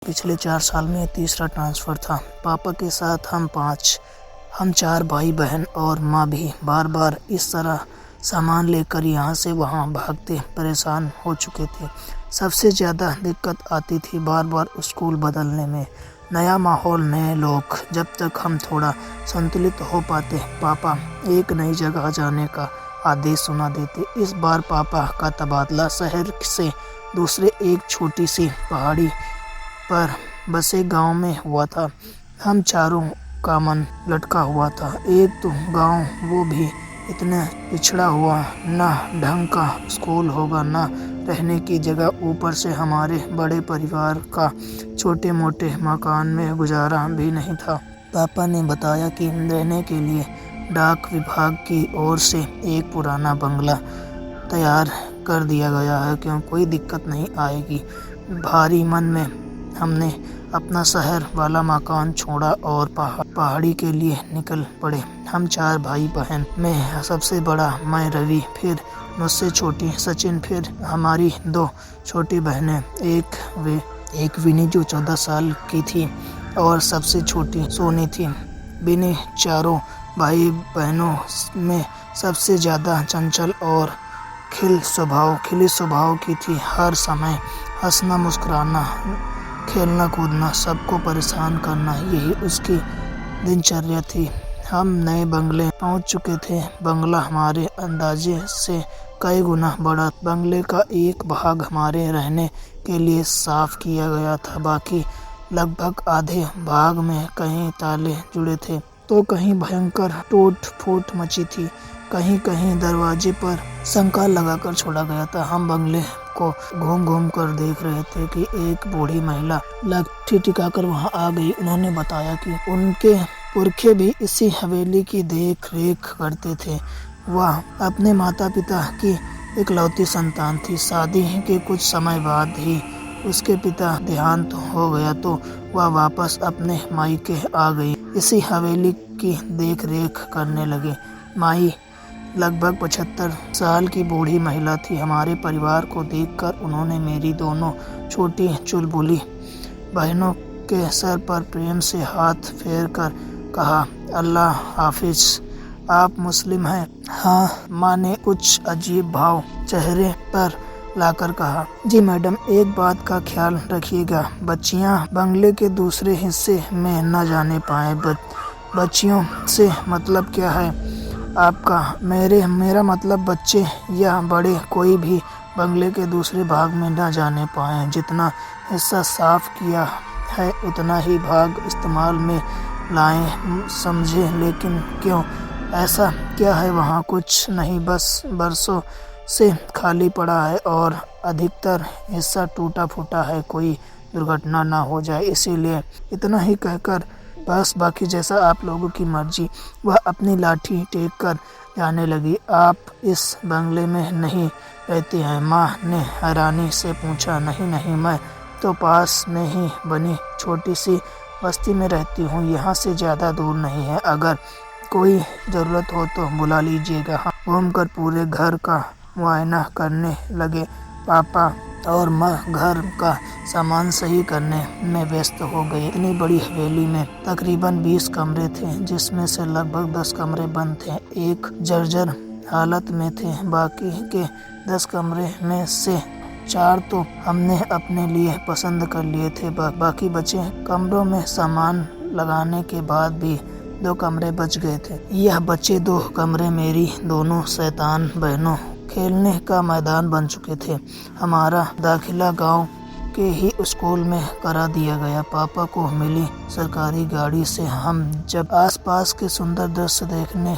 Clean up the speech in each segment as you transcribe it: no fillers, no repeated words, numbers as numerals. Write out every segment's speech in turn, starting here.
पिछले 4 साल में तीसरा ट्रांसफ़र था। पापा के साथ हम 4 भाई बहन और माँ भी बार-बार इस तरह सामान लेकर यहाँ से वहाँ भागते परेशान हो चुके थे। सबसे ज़्यादा दिक्कत आती थी बार-बार स्कूल बदलने में। नया माहौल, नए लोग। जब तक हम थोड़ा संतुलित हो पाते, पापा एक नई जगह जाने का आदेश सुना देते। इस बार पापा का तबादला शहर से दूसरे एक छोटी सी पहाड़ी पर बसे गांव में हुआ था। हम चारों का मन लटका हुआ था। एक तो गांव, वो भी इतना पिछड़ा हुआ, ना ढंग का स्कूल होगा, ना रहने की जगह। ऊपर से हमारे बड़े परिवार का छोटे मोटे मकान में गुजारा भी नहीं था। पापा ने बताया कि रहने के लिए डाक विभाग की ओर से एक पुराना बंगला तैयार कर दिया गया है, क्यों कोई दिक्कत नहीं आएगी। भारी मन में हमने अपना शहर वाला मकान छोड़ा और पहाड़ी के लिए निकल पड़े। हम 4 भाई बहन में सबसे बड़ा मैं रवि, फिर मुझसे छोटी सचिन, फिर हमारी 2 छोटी बहनें, एक विनी जो 14 साल की थी और सबसे छोटी सोनी थी। विनी चारों भाई बहनों में सबसे ज़्यादा चंचल और खिली स्वभाव की थी। हर समय हंसना, मुस्कुराना, खेलना कूदना, सबको परेशान करना, यही उसकी दिनचर्या थी। हम नए बंगले पहुंच चुके थे। बंगला हमारे अंदाजे से कई गुना बड़ा। बंगले का एक भाग हमारे रहने के लिए साफ किया गया था, बाकी लगभग आधे भाग में कहीं ताले जुड़े थे तो कहीं भयंकर टूट फूट मची थी। कहीं कहीं दरवाजे पर संकाल लगाकर छोड़ा गया था। हम बंगले को घूम घूम कर देख रहे थे कि एक बूढ़ी महिला लाठी टिकाकर वहां आ गई। उन्होंने बताया कि उनके पुरखे भी इसी हवेली की देख रेख करते थे। वह अपने माता पिता की इकलौती संतान थी। शादी के कुछ समय बाद ही उसके पिता देहांत हो गया तो वह वापस अपने मायके आ गई। इसी हवेली की देख रेख करने लगे। माई लगभग 75 साल की बूढ़ी महिला थी। हमारे परिवार को देखकर उन्होंने मेरी दोनों छोटी चुलबुली बहनों के सर पर प्रेम से हाथ फेर कर कहा, अल्लाह हाफिज। आप मुस्लिम हैं? हाँ, माँ ने कुछ अजीब भाव चेहरे पर लाकर कहा। जी मैडम, एक बात का ख्याल रखिएगा, बच्चियाँ बंगले के दूसरे हिस्से में न जाने पाए। बच्चियों से मतलब क्या है आपका? मेरा मतलब बच्चे या बड़े कोई भी बंगले के दूसरे भाग में न जाने पाए। जितना हिस्सा साफ किया है उतना ही भाग इस्तेमाल में लाएं, समझे? लेकिन क्यों? ऐसा क्या है वहाँ? कुछ नहीं, बस बरसों से खाली पड़ा है और अधिकतर हिस्सा टूटा फूटा है, कोई दुर्घटना ना हो जाए इसीलिए। इतना ही कहकर बस, बाकी जैसा आप लोगों की मर्जी। वह अपनी लाठी टेक कर जाने लगी। आप इस बंगले में नहीं रहते हैं? माँ ने हैरानी से पूछा। नहीं, मैं तो पास में ही बनी छोटी सी बस्ती में रहती हूँ, यहाँ से ज़्यादा दूर नहीं है। अगर कोई ज़रूरत हो तो बुला लीजिएगा। हम घूमकर पूरे घर का मुआयना करने लगे। पापा और माँ घर का सामान सही करने में व्यस्त हो गए। इतनी बड़ी हवेली में तकरीबन 20 कमरे थे, जिसमें से लगभग 10 कमरे बंद थे, एक जर्जर हालत में थे। बाकी के 10 कमरे में से 4 तो हमने अपने लिए पसंद कर लिए थे। बाकी बचे कमरों में सामान लगाने के बाद भी 2 कमरे बच गए थे। यह बचे 2 कमरे मेरी दोनों शैतान बहनों खेलने का मैदान बन चुके थे। हमारा दाखिला गांव के ही स्कूल में करा दिया गया। पापा को मिली सरकारी गाड़ी से हम जब आसपास के सुंदर दृश्य देखने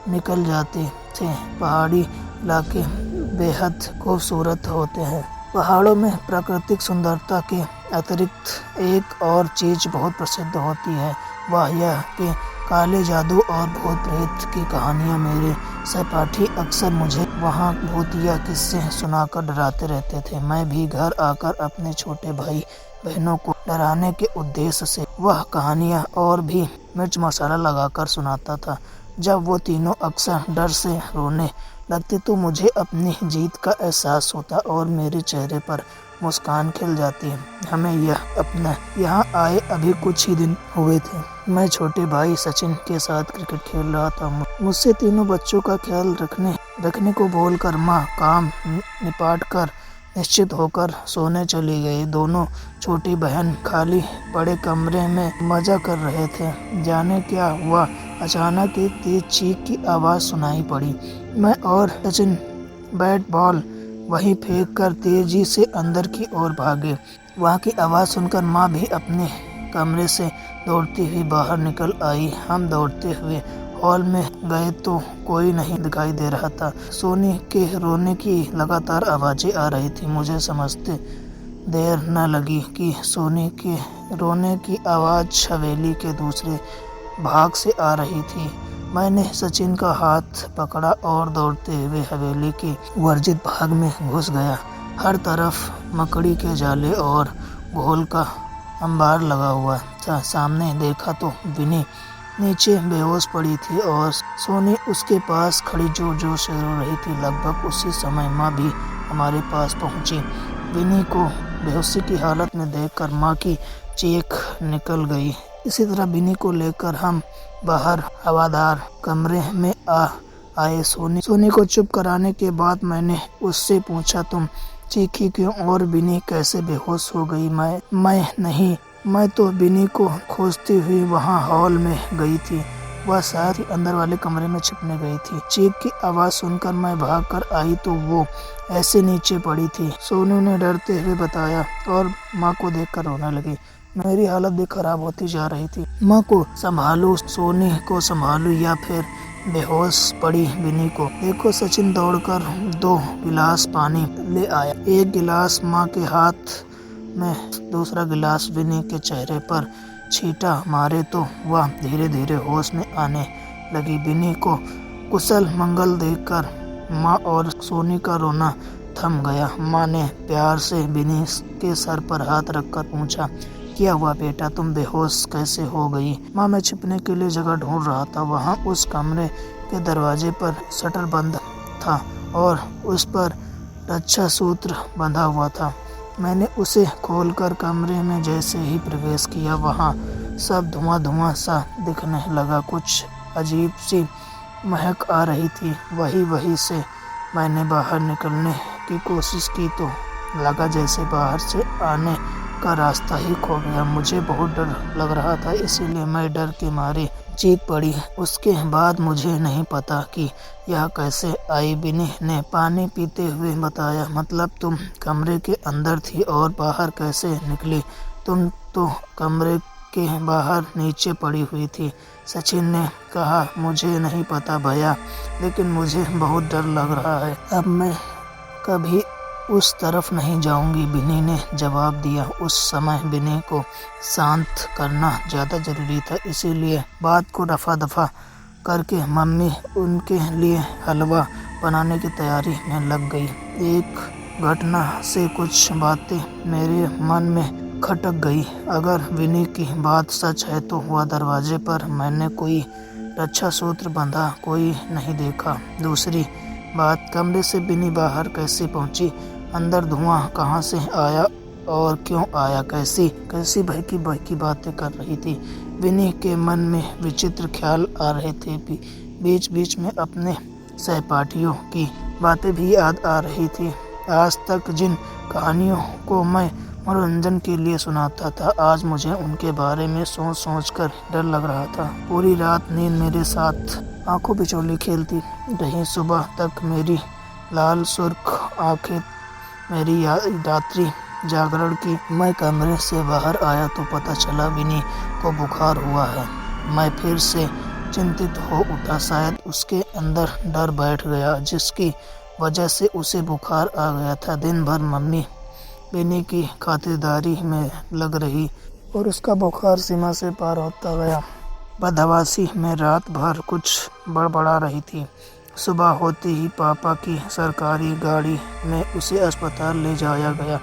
निकल जाते थे। पहाड़ी इलाके बेहद खूबसूरत होते हैं। पहाड़ों में प्राकृतिक सुंदरता के अतिरिक्त एक और चीज़ बहुत प्रसिद्ध होती है, वह यह कि काले जादू और भूत प्रेत की कहानियाँ। मेरे सहपाठी अक्सर मुझे वहाँ भूतिया किस्से सुनाकर डराते रहते थे। मैं भी घर आकर अपने छोटे भाई बहनों को डराने के उद्देश्य से वह कहानियाँ और भी मिर्च मसाला लगाकर सुनाता था। जब वो तीनों अक्सर डर से रोने लगते तो मुझे अपनी जीत का एहसास होता और मेरे चेहरे पर मुस्कान खिल जाती है। हमें यहाँ आए अभी कुछ ही दिन हुए थे। मैं छोटे भाई सचिन के साथ क्रिकेट खेल रहा था। मुझसे तीनों बच्चों का ख्याल रखने को बोलकर माँ काम निपाट कर निश्चित होकर सोने चली गई। दोनों छोटी बहन खाली बड़े कमरे में मजा कर रहे थे। जाने क्या हुआ, अचानक एक तेज चीख की आवाज़ सुनाई पड़ी। मैं और सचिन बैट बॉल वहीं फेंक कर तेजी से अंदर की ओर भागे। वहाँ की आवाज़ सुनकर माँ भी अपने कमरे से दौड़ती हुई बाहर निकल आई। हम दौड़ते हुए हॉल में गए तो कोई नहीं दिखाई दे रहा था। सोनी के रोने की लगातार आवाज़ें आ रही थी। मुझे समझते देर न लगी कि सोनी के रोने की आवाज़ हवेली के दूसरे भाग से आ रही थी। मैंने सचिन का हाथ पकड़ा और दौड़ते हुए हवेली के वर्जित भाग में घुस गया। हर तरफ मकड़ी के जाले और घोल का अंबार लगा हुआ था। सामने देखा तो विनी नीचे बेहोश पड़ी थी और सोनी उसके पास खड़ी जोर जोर से रो रही थी। लगभग उसी समय माँ भी हमारे पास पहुँची। विनी को बेहोशी की हालत में देखकर माँ की चीख निकल गई। इसी तरह विनी को लेकर हम बाहर हवादार कमरे में आए। सोनी को चुप कराने के बाद मैंने उससे पूछा, तुम चीखी क्यों और विनी कैसे बेहोश हो गई? मैं तो विनी को खोजती हुई वहाँ हॉल में गई थी। वह शायद ही अंदर वाले कमरे में छिपने गई थी। चीख की आवाज़ सुनकर मैं भागकर आई तो वो ऐसे नीचे पड़ी थी। सोनू ने डरते हुए बताया और माँ को देखकर रोने लगी। मेरी हालत भी खराब होती जा रही थी। माँ को संभालूं, सोनी को संभालूं या फिर बेहोश पड़ी विनी को। देखो, सचिन दौड़कर 2 गिलास पानी ले आया। एक गिलास माँ के हाथ में, दूसरा गिलास विनी के चेहरे पर छींटा मारे तो वह धीरे धीरे होश में आने लगी। विनी को कुशल मंगल देखकर माँ और सोनी का रोना थम गया। माँ ने प्यार से विनी के सर पर हाथ रखकर पूछा, क्या हुआ बेटा, तुम बेहोश कैसे हो गई? माँ, मैं छिपने के लिए जगह ढूंढ रहा था। वहाँ उस कमरे के दरवाजे पर शटर बंद था और उस पर रक्षा सूत्र बंधा हुआ था। मैंने उसे खोलकर कमरे में जैसे ही प्रवेश किया, वहाँ सब धुआं सा दिखने लगा। कुछ अजीब सी महक आ रही थी। वही से मैंने बाहर निकलने की कोशिश की तो लगा जैसे बाहर से आने का रास्ता ही खो गया। मुझे बहुत डर लग रहा था, इसीलिए मैं डर के मारे चीख पड़ी। उसके बाद मुझे नहीं पता कि यह कैसे आई। विनी ने पानी पीते हुए बताया, मतलब तुम कमरे के अंदर थी और बाहर कैसे निकली? तुम तो कमरे के बाहर नीचे पड़ी हुई थी। सचिन ने कहा, मुझे नहीं पता भैया, लेकिन मुझे बहुत डर लग रहा है। अब मैं कभी उस तरफ नहीं जाऊंगी, विनी ने जवाब दिया। उस समय विनी को शांत करना ज़्यादा ज़रूरी था, इसीलिए बात को रफा दफा करके मम्मी उनके लिए हलवा बनाने की तैयारी में लग गई। एक घटना से कुछ बातें मेरे मन में खटक गई। अगर विनी की बात सच है तो वह दरवाजे पर मैंने कोई रक्षा सूत्र बंधा कोई नहीं देखा। दूसरी बात, कमरे से विनी बाहर कैसे पहुंची? अंदर धुआं कहाँ से आया और क्यों आया? कैसी बहकी बातें कर रही थी। विनी के मन में विचित्र ख्याल आ रहे थे। बीच बीच में अपने सहपाठियों की बातें भी याद आ रही थी। आज तक जिन कहानियों को मैं मनोरंजन के लिए सुनाता था, आज मुझे उनके बारे में सोच कर डर लग रहा था। पूरी रात नींद मेरे साथ आंखों बिचौली खेलती रही। सुबह तक मेरी लाल सुर्ख आंखें मेरी रात्रि जागरण की। मैं कमरे से बाहर आया तो पता चला विनी को बुखार हुआ है। मैं फिर से चिंतित हो उठा। शायद उसके अंदर डर बैठ गया, जिसकी वजह से उसे बुखार आ गया था। दिन भर मम्मी विनी की खातिरदारी में लग रही और उसका बुखार सीमा से पार होता गया। बदहवासी में रात भर कुछ बड़बड़ा रही थी। सुबह होते ही पापा की सरकारी गाड़ी में उसे अस्पताल ले जाया गया।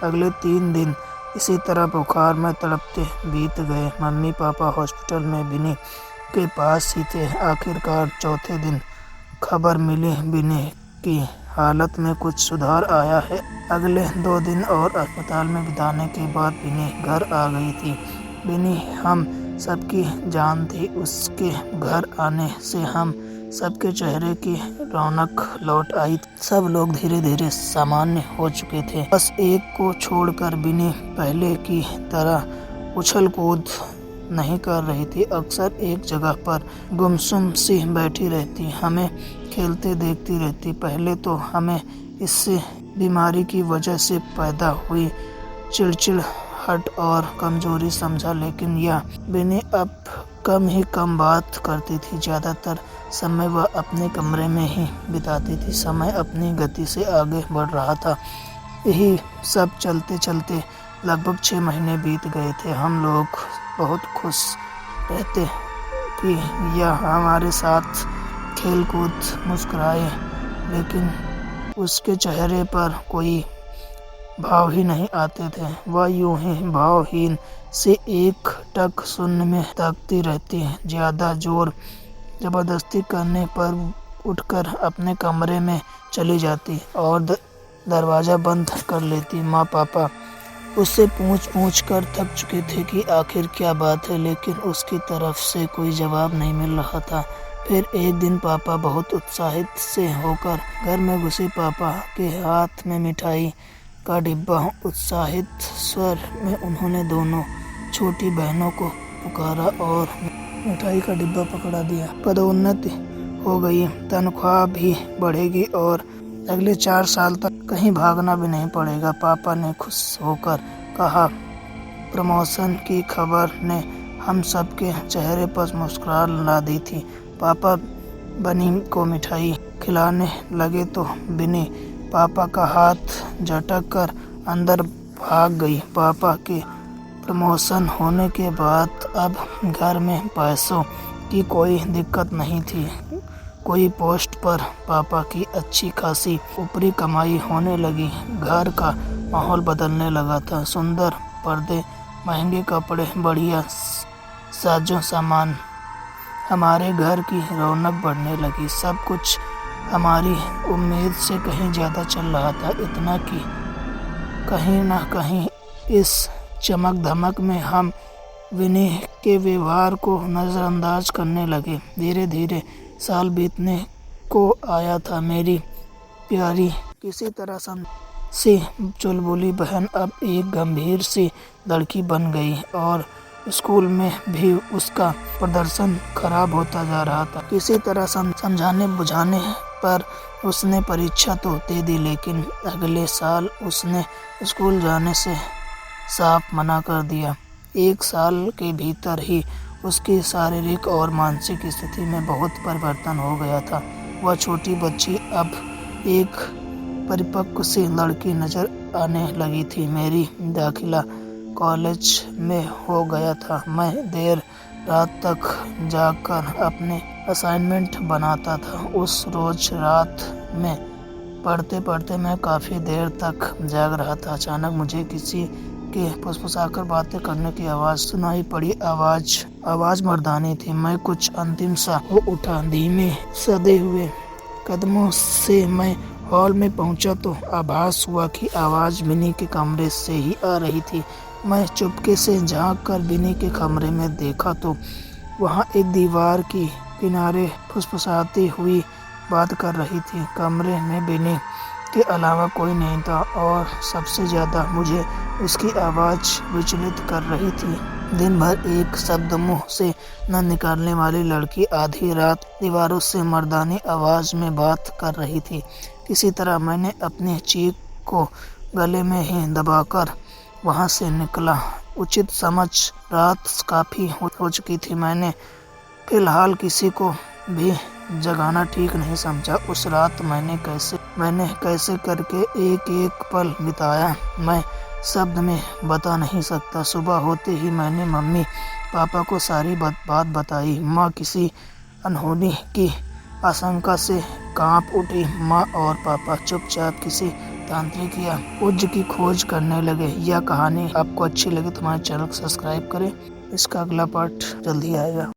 अगले 3 दिन इसी तरह बुखार में तड़पते बीत गए। मम्मी पापा हॉस्पिटल में विनी के पास ही थे। आखिरकार चौथे दिन खबर मिली विनी की हालत में कुछ सुधार आया है। अगले 2 दिन और अस्पताल में बिताने के बाद बिनी घर आ गई थी। बिनी हम सबकी जान थी। उसके घर आने से हम सबके चेहरे की रौनक लौट आई। सब लोग धीरे धीरे सामान्य हो चुके थे। बस एक को छोड़कर बिनी पहले की तरह उछल कूद नहीं कर रही थी। अक्सर एक जगह पर गुमसुम सी बैठी रहती, हमें खेलते देखती रहती। पहले तो हमें इससे बीमारी की वजह से पैदा हुई चिड़चिड़ाहट और कमजोरी समझा, लेकिन यह बिनी अब कम बात करती थी। ज़्यादातर समय वह अपने कमरे में ही बिताती थी। समय अपनी गति से आगे बढ़ रहा था। यही सब चलते चलते लगभग 6 महीने बीत गए थे। हम लोग बहुत खुश रहते कि यह हमारे साथ खेल कूद मुस्कुराए, लेकिन उसके चेहरे पर कोई भाव ही नहीं आते थे। वह यूं ही भावहीन से एक टक शून्य में ताकती रहती। ज्यादा जोर जबरदस्ती करने पर उठकर अपने कमरे में चली जाती और दरवाज़ा बंद कर लेती। माँ पापा उससे पूछ कर थक चुके थे कि आखिर क्या बात है, लेकिन उसकी तरफ से कोई जवाब नहीं मिल रहा था। फिर एक दिन पापा बहुत उत्साहित से होकर घर में घुसे। पापा के हाथ में मिठाई का डिब्बा। उत्साहित स्वर में उन्होंने दोनों छोटी बहनों को पुकारा और मिठाई का डिब्बा पकड़ा दिया। पदोन्नति हो गई, तनख्वाह भी बढ़ेगी और अगले 4 साल तक कहीं भागना भी नहीं पड़ेगा, पापा ने खुश होकर कहा। प्रमोशन की खबर ने हम सबके चेहरे पर मुस्कुराहट ला दी थी। पापा बनी को मिठाई खिलाने लगे तो बिनी पापा का हाथ झटक कर अंदर भाग गई। पापा के प्रमोशन होने के बाद अब घर में पैसों की कोई दिक्कत नहीं थी। कोई पोस्ट पर पापा की अच्छी खासी ऊपरी कमाई होने लगी। घर का माहौल बदलने लगा था। सुंदर पर्दे, महंगे कपड़े, बढ़िया साजो सामान, हमारे घर की रौनक बढ़ने लगी। सब कुछ हमारी उम्मीद से कहीं ज़्यादा चल रहा था। इतना कि कहीं ना कहीं इस चमक धमक में हम विनी के व्यवहार को नज़रअंदाज करने लगे। धीरे धीरे साल बीतने को आया था। मेरी प्यारी किसी तरह से चुलबुली बहन अब एक गंभीर सी लड़की बन गई और स्कूल में भी उसका प्रदर्शन खराब होता जा रहा था। किसी तरह समझाने बुझाने पर उसने परीक्षा तो दे दी, लेकिन अगले साल उसने स्कूल जाने से साफ मना कर दिया। 1 साल के भीतर ही उसकी शारीरिक और मानसिक स्थिति में बहुत परिवर्तन हो गया था। वह छोटी बच्ची अब एक परिपक्व सी लड़की नजर आने लगी थी। मेरी दाखिला कॉलेज में हो गया था। मैं देर रात तक जागकर अपने असाइनमेंट बनाता था। उस रोज रात में पढ़ते पढ़ते मैं काफ़ी देर तक जाग रहा था। अचानक मुझे किसी के फुसफुसाकर बातें करने की आवाज़ सुनाई पड़ी। आवाज़ मर्दानी थी। मैं कुछ अंतिम सा हो उठा। धीमे सदे हुए कदमों से मैं हॉल में पहुंचा तो आभास हुआ कि आवाज़ बिनी के कमरे से ही आ रही थी। मैं चुपके से झांक कर बिनी के कमरे में देखा तो वहाँ एक दीवार की किनारे फुसफुसाती हुई बात कर रही थी। कमरे में बिनी के अलावा कोई नहीं था और सबसे ज़्यादा मुझे उसकी आवाज़ विचलित कर रही थी। दिन भर एक शब्द मुँह से न निकालने वाली लड़की आधी रात दीवारों से मर्दानी आवाज़ में बात कर रही थी। किसी तरह मैंने अपनी चीख को गले में ही दबाकर वहाँ से निकला। उचित समझ रात काफ़ी हो चुकी थी। मैंने फिलहाल किसी को भी जगाना ठीक नहीं समझा। उस रात मैंने कैसे करके एक पल बिताया मैं शब्द में बता नहीं सकता। सुबह होते ही मैंने मम्मी पापा को सारी बात बताई। माँ किसी अनहोनी की आशंका से कांप उठी। माँ और पापा चुपचाप किसी तांत्रिक या उज्ज की खोज करने लगे। यह कहानी आपको अच्छी लगे तो हमारे चैनल को सब्सक्राइब करें। इसका अगला पार्ट जल्दी आएगा।